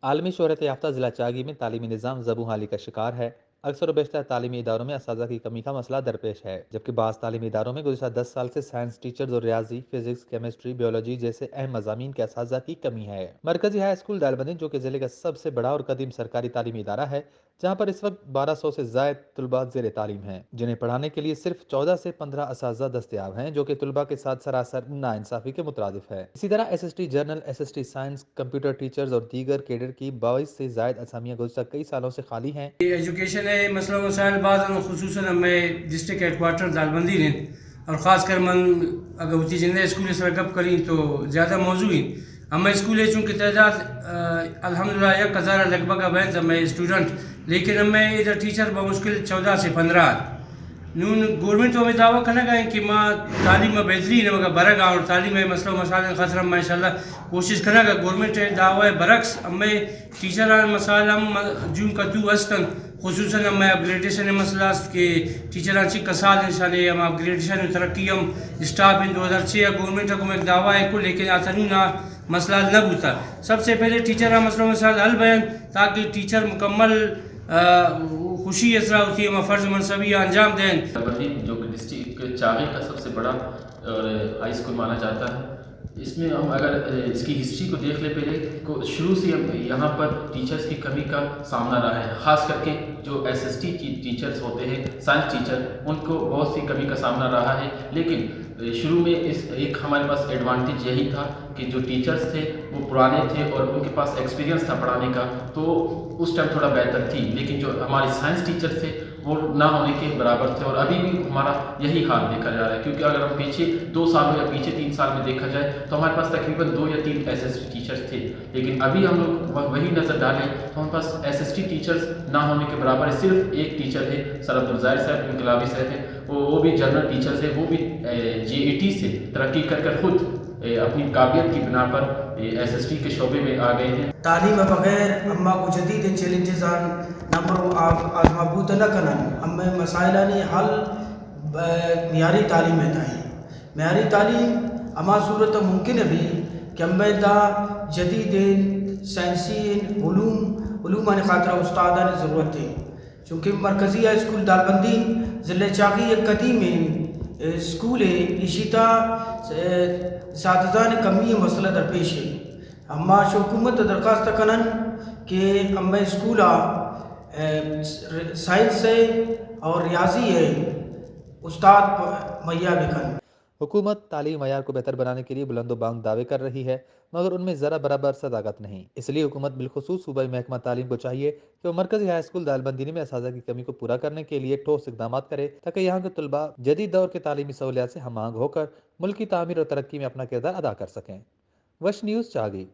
عالمی شہرت یافتہ ضلع چاگی میں تعلیمی نظام زبوں حالی کا شکار ہے۔ اکثر و بیشتر تعلیمی اداروں میں اساتذہ کی کمی کا مسئلہ درپیش ہے، جبکہ بعض تعلیمی اداروں میں گزشتہ 10 سال سے سائنس ٹیچرز اور ریاضی، فزکس، کیمسٹری، بیولوجی جیسے اہم مضامین کے اساتذہ کی کمی ہے۔ مرکزی ہائی اسکول دالبندی، جو کہ ضلع کا سب سے بڑا اور قدیم سرکاری تعلیمی ادارہ ہے، جہاں پر اس وقت 1200 سے زائد طلباء زیر تعلیم ہیں، جنہیں پڑھانے کے لیے صرف 14 سے 15 اساتذہ دستیاب ہیں، جو کہ طلباء کے ساتھ سراسر ناانصافی کے مترادف ہے۔ اسی طرح S S T general, S S T science, computer teachers اور دیگر کیڈر کی 22 سے زائد اسامیاں گزشتہ کئی سالوں سے خالی ہیں۔ ایجوکیشن ہے مسئلہ مسائل بعض خصوصاً ہمیں ڈسٹرکٹ ہیڈ کوارٹر دالبندی نے اور خاص کر من اگر ہوتی جنہیں اسکول سے رقب کریں تو زیادہ موضوع ہیں ہمیں اسکول ہے چونکہ تعداد الحمدللہ 1000 لگ بھگ اب ہیں ہمیں اسٹوڈنٹ، لیکن ہمیں ادھر ٹیچر بمشکل 14 سے 15 نون گورنمنٹ تو ہمیں دعویٰ کرنا گئے کہ ماں تعلیم میں بہتری ہے مگر برگ اور تعلیم میں مسئلہ مسائل خاطر ہم انشاءاللہ کوشش کرنا گا گورنمنٹ دعویٰ برعکس ہمیں ٹیچر مسائل ہم جون کا دو استن خصوصاً ہمیں اپگریڈیشن مسئلہ است کہ ٹیچر اچھی کسال انسان ہم اپگریڈیشن ترقی ہم اسٹاف ان 2006 گورنمنٹ کو ایک دعویٰ ہے کو لیکن آسانی نہ مسئلہ حل نہ ہوتا۔ سب سے پہلے ٹیچر مسئلہ مسائل حل بیان تاکہ ٹیچر مکمل خوشی اسرا ہوتی ہے ہم فرض منصبی انجام دیں۔ جو کہ ڈسٹرکٹ چاغی کا سب سے بڑا ہائی اسکول مانا جاتا ہے، اس میں ہم اگر اس کی ہسٹری کو دیکھ لیں پہلے کو شروع سے ہم یہاں پر ٹیچرز کی کمی کا سامنا رہا ہے، خاص کر کے جو ایس ایس ٹی کی ٹیچرز ہوتے ہیں سائنس ٹیچر ان کو بہت سی کمی کا سامنا رہا ہے، لیکن شروع میں ایک ہمارے پاس ایڈوانٹیج یہی تھا کہ جو ٹیچرز تھے وہ پرانے تھے اور ان کے پاس ایکسپیرینس تھا پڑھانے کا، تو اس ٹائم تھوڑا بہتر تھی، لیکن جو ہمارے سائنس ٹیچر تھے وہ نہ ہونے کے برابر تھے اور ابھی بھی ہمارا یہی حال دیکھا جا رہا ہے، کیونکہ اگر ہم پیچھے 2 سال یا پیچھے 3 سال میں دیکھا جائے تو ہمارے پاس تقریباً 2 یا 3 ایس ایس ٹی ٹیچرز تھے، لیکن ابھی ہم لوگ وہی نظر ڈالیں تو ہمارے پاس ایس ایس ٹی ٹیچرز نہ ہونے کے برابر ہے۔ صرف ایک ٹیچر ہے سر عبدالظاہر صاحب انقلابی صاحب ہیں، وہ بھی جنرل ٹیچرز ہیں، وہ بھی جے اے ٹی سے ترقی کر خود اپنی قابلیت کی بنا پر ایس ایس ٹی کے شعبے میں آ گئے ہیں۔ تعلیم بغیر اما کو جدید چیلنجز نمبر آزمابوت نہ کنن ہمیں مسائل نے حل معیاری تعلیم میں تھا معیاری تعلیم اما صورت ممکن بھی کہ ہمیں دا جدید سائنسی علوم نے خاطر استاد نے ضرورت ہے، چونکہ مرکزی ہائی اسکول دالبندی ضلع چاغی ایک قدیم اسکول ہے، اشیتا اساتذہ نے کمی مسئلہ درپیش ہے۔ اما حکومت درخواست کنن کہ ہمیں اسکول سائنس ہے اور ریاضی ہے استاد مہیا بکن۔ حکومت تعلیم معیار کو بہتر بنانے کے لیے بلند و بانگ دعوے کر رہی ہے، مگر ان میں ذرا برابر صداقت نہیں۔ اس لیے حکومت بالخصوص صوبائی محکمہ تعلیم کو چاہیے کہ وہ مرکزی ہائی اسکول دالبندی میں اساتذہ کی کمی کو پورا کرنے کے لیے ٹھوس اقدامات کرے، تاکہ یہاں کے طلباء جدید دور کے تعلیمی سہولیات سے ہم آہنگ ہو کر ملک کی تعمیر اور ترقی میں اپنا کردار ادا کر سکیں۔ وش نیوز چاگی۔